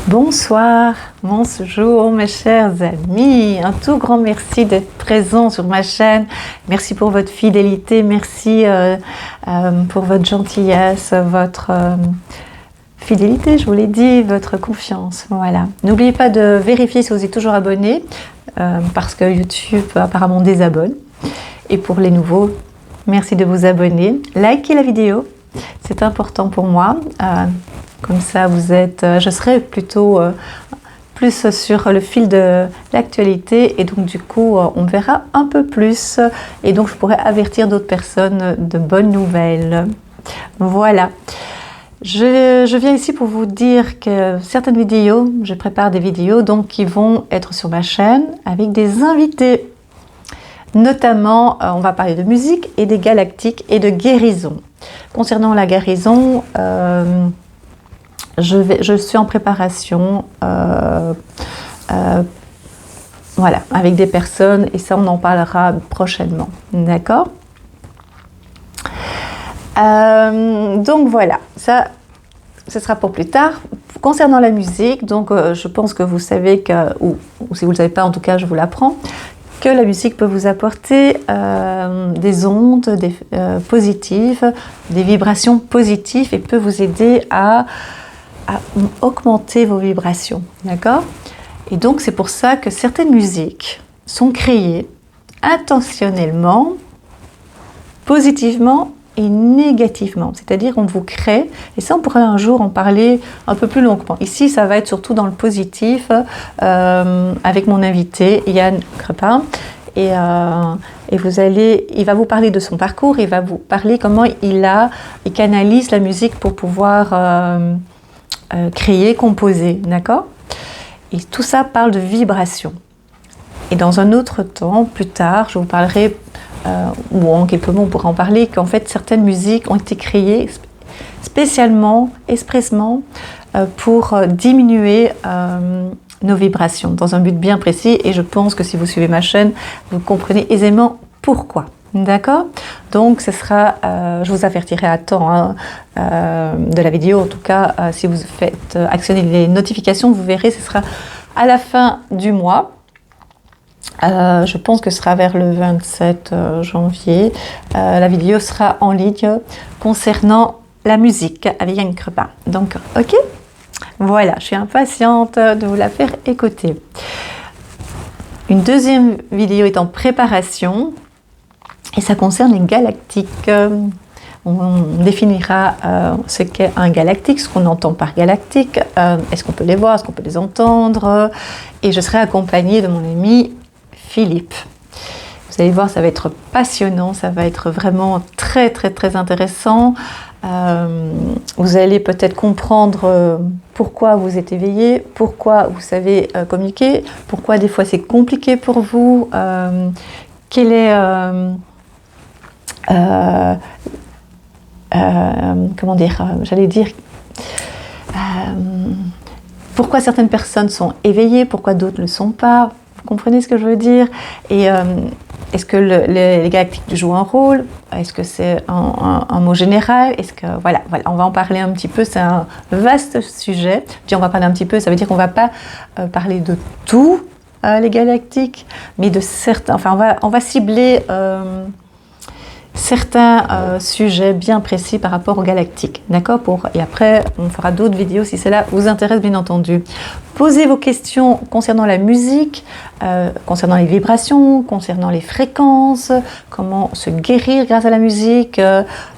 Bonsoir, bonjour mes chers amis, un tout grand merci d'être présent sur ma chaîne, merci pour votre fidélité, merci pour votre gentillesse, votre fidélité, je vous l'ai dit, votre confiance, voilà. N'oubliez pas de vérifier si vous êtes toujours abonné, parce que YouTube apparemment désabonne, et pour les nouveaux, merci de vous abonner, likez la vidéo, c'est important pour moi. Comme ça, je serai plutôt plus sur le fil de l'actualité et donc du coup, on verra un peu plus et donc je pourrai avertir d'autres personnes de bonnes nouvelles. Voilà. Je viens ici pour vous dire que certaines vidéos, je prépare des vidéos donc qui vont être sur ma chaîne avec des invités. Notamment, on va parler de musique et des galactiques et de guérison. Concernant la guérison, je suis en préparation, voilà, avec des personnes et ça on en parlera prochainement, d'accord? Donc voilà, ça ce sera pour plus tard. Concernant la musique, donc je pense que vous savez que, ou si vous ne le savez pas, en tout cas je vous l'apprends, que la musique peut vous apporter des ondes positives, des vibrations positives et peut vous aider à augmenter vos vibrations, d'accord? Et donc c'est pour ça que certaines musiques sont créées intentionnellement, positivement et négativement, c'est-à-dire on vous crée, et ça on pourrait un jour en parler un peu plus longuement. Ici ça va être surtout dans le positif, avec mon invité Yann Crepin, et il va vous parler de son parcours, il va vous parler comment il canalise la musique pour pouvoir créer, composer, d'accord? Et tout ça parle de vibration. Et dans un autre temps, plus tard, je vous parlerai, ou en quelques mots on pourra en parler, qu'en fait certaines musiques ont été créées spécialement, expressément, pour diminuer nos vibrations, dans un but bien précis, et je pense que si vous suivez ma chaîne, vous comprenez aisément pourquoi. D'accord? Donc ce sera, je vous avertirai à temps de la vidéo, en tout cas si vous faites actionner les notifications, vous verrez, ce sera à la fin du mois. Je pense que ce sera vers le 27 janvier. La vidéo sera en ligne concernant la musique avec Yann Crepin. Donc, ok? Voilà, je suis impatiente de vous la faire écouter. Une deuxième vidéo est en préparation. Et ça concerne les galactiques. On définira ce qu'est un galactique, ce qu'on entend par galactique, est-ce qu'on peut les voir, est-ce qu'on peut les entendre. Et je serai accompagnée de mon ami Philippe. Vous allez voir, ça va être passionnant, ça va être vraiment très très très intéressant. Vous allez peut-être comprendre pourquoi vous êtes éveillé, pourquoi vous savez communiquer, pourquoi des fois c'est compliqué pour vous, quel est... comment dire, j'allais dire, pourquoi certaines personnes sont éveillées, pourquoi d'autres ne le sont pas, vous comprenez ce que je veux dire? Et est-ce que les galactiques jouent un rôle? Est-ce que c'est un mot général? Est-ce que, voilà, on va en parler un petit peu, c'est un vaste sujet. Puis on va parler un petit peu, ça veut dire qu'on ne va pas parler de tout, les galactiques, mais de certains, enfin on va cibler certains sujets bien précis par rapport aux galactiques, d'accord? Et après, on fera d'autres vidéos si cela vous intéresse, bien entendu. Posez vos questions concernant la musique, concernant les vibrations, concernant les fréquences, comment se guérir grâce à la musique.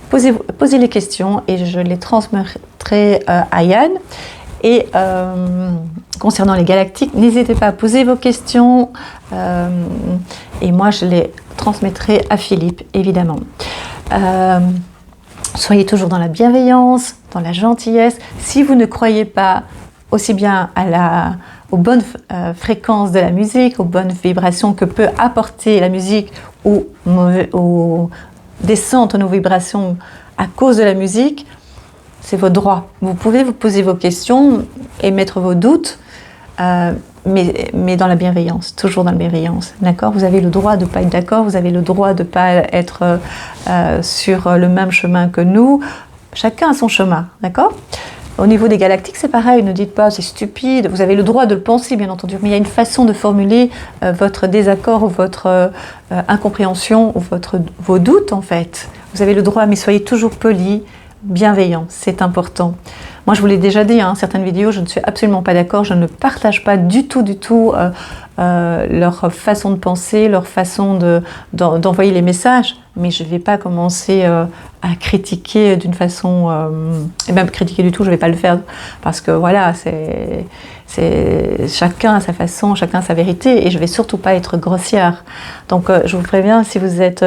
Posez les questions et je les transmettrai à Yann. Et concernant les galactiques, n'hésitez pas à poser vos questions et moi je les transmettrai à Philippe, évidemment. Soyez toujours dans la bienveillance, dans la gentillesse. Si vous ne croyez pas aussi bien aux bonnes fréquences de la musique, aux bonnes vibrations que peut apporter la musique ou aux descentes de nos vibrations à cause de la musique, c'est votre droit. Vous pouvez vous poser vos questions et mettre vos doutes, mais dans la bienveillance, toujours dans la bienveillance, d'accord? Vous avez le droit de ne pas être d'accord, vous avez le droit de ne pas être sur le même chemin que nous. Chacun a son chemin, d'accord? Au niveau des galactiques, c'est pareil, ne dites pas c'est stupide, vous avez le droit de le penser bien entendu, mais il y a une façon de formuler votre désaccord ou votre incompréhension ou vos doutes en fait. Vous avez le droit, mais soyez toujours poli, bienveillant, c'est important. Moi je vous l'ai déjà dit, certaines vidéos, je ne suis absolument pas d'accord, je ne partage pas du tout leur façon de penser, leur façon d'envoyer les messages, mais je ne vais pas commencer à critiquer d'une façon, et même critiquer du tout, je ne vais pas le faire, parce que voilà, c'est chacun a sa façon, chacun a sa vérité, et je ne vais surtout pas être grossière. Donc je vous préviens, si vous êtes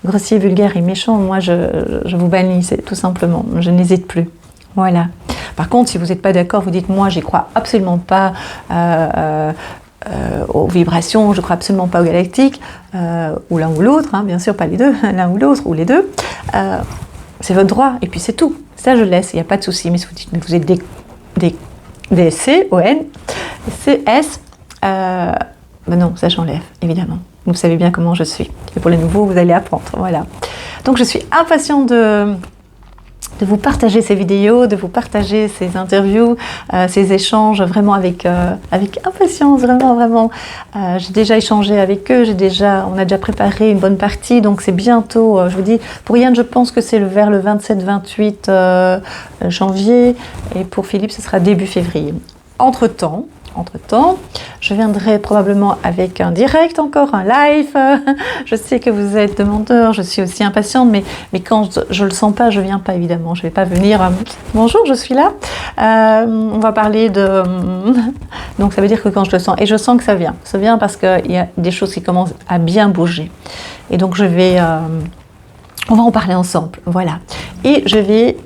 grossier, vulgaire et méchant, moi je vous bannis, c'est tout simplement, je n'hésite plus. Voilà. Par contre, si vous n'êtes pas d'accord, vous dites moi, j'y crois absolument pas aux vibrations, je crois absolument pas aux galactiques, ou l'un ou l'autre, bien sûr pas les deux, l'un ou l'autre, ou les deux. C'est votre droit, et puis c'est tout. Ça, je laisse, il n'y a pas de souci. Mais si vous dites, mais vous êtes des C-O-N, C-S, ben non, ça j'enlève, évidemment. Vous savez bien comment je suis. Et pour les nouveaux, vous allez apprendre, voilà. Donc je suis impatiente de vous partager ces vidéos, de vous partager ces interviews, ces échanges vraiment avec impatience, vraiment. J'ai déjà échangé avec eux, on a déjà préparé une bonne partie, donc c'est bientôt, je vous dis, pour Yann, je pense que c'est vers le 27-28 janvier, et pour Philippe, ce sera début février. Entre-temps, je viendrai probablement avec un direct encore, un live. Je sais que vous êtes demandeurs, je suis aussi impatiente, mais quand je le sens pas, je viens pas évidemment. Je vais pas venir. Bonjour, je suis là. On va parler de. Donc ça veut dire que quand je le sens, et je sens que ça vient parce qu'il y a des choses qui commencent à bien bouger. Et donc je vais. On va en parler ensemble, voilà. Et je vais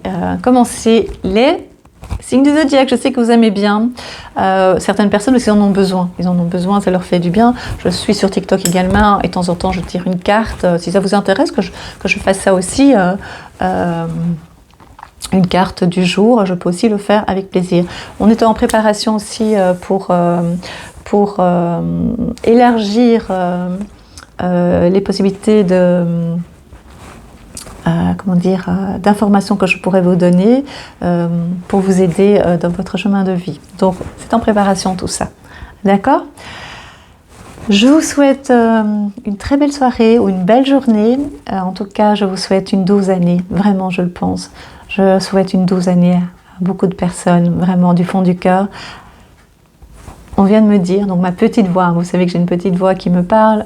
commencer les signes du zodiaque. Je sais que vous aimez bien. Certaines personnes aussi en ont besoin. Ils en ont besoin, ça leur fait du bien. Je suis sur TikTok également et de temps en temps je tire une carte. Si ça vous intéresse que je fasse ça aussi, une carte du jour, je peux aussi le faire avec plaisir. On est en préparation aussi pour élargir les possibilités de d'informations que je pourrais vous donner pour vous aider dans votre chemin de vie. Donc, c'est en préparation tout ça. D'accord ? Je vous souhaite une très belle soirée ou une belle journée. En tout cas, je vous souhaite une douce année. Vraiment, je le pense. Je souhaite une douce année à beaucoup de personnes, vraiment du fond du cœur. On vient de me dire, donc ma petite voix, vous savez que j'ai une petite voix qui me parle,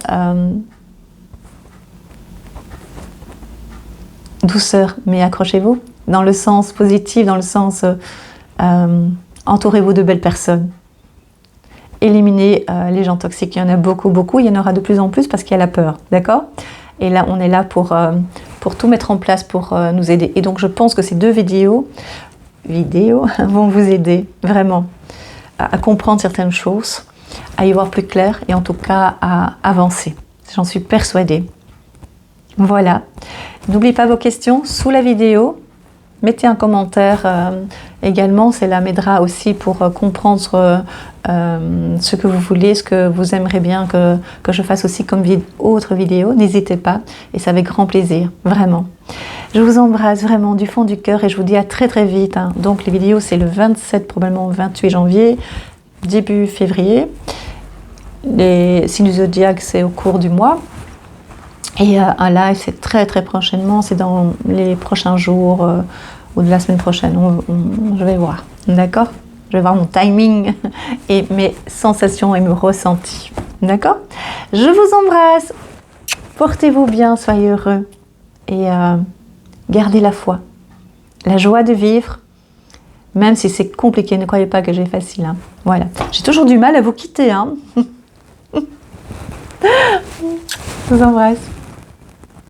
douceur, mais accrochez-vous, dans le sens positif, dans le sens entourez-vous de belles personnes. Éliminez les gens toxiques, il y en a beaucoup, il y en aura de plus en plus parce qu'il y a la peur, d'accord ? Et là, on est là pour tout mettre en place, pour nous aider. Et donc, je pense que ces deux vidéos vont vous aider vraiment à comprendre certaines choses, à y voir plus clair et en tout cas à avancer. J'en suis persuadée. Voilà. N'oubliez pas vos questions sous la vidéo. Mettez un commentaire également, cela m'aidera aussi pour comprendre ce que vous voulez, ce que vous aimeriez bien que je fasse aussi comme autre vidéo. N'hésitez pas et c'est avec grand plaisir, vraiment. Je vous embrasse vraiment du fond du cœur et je vous dis à très vite. Donc les vidéos c'est le 27, probablement 28 janvier, début février. Les signes du zodiaque c'est au cours du mois. Et un live, c'est très prochainement, c'est dans les prochains jours ou de la semaine prochaine. Je vais voir, d'accord ? Je vais voir mon timing et mes sensations et mes ressentis, d'accord ? Je vous embrasse, portez-vous bien, soyez heureux et gardez la foi, la joie de vivre, même si c'est compliqué, ne croyez pas que j'ai facile. Voilà, j'ai toujours du mal à vous quitter. Je vous embrasse.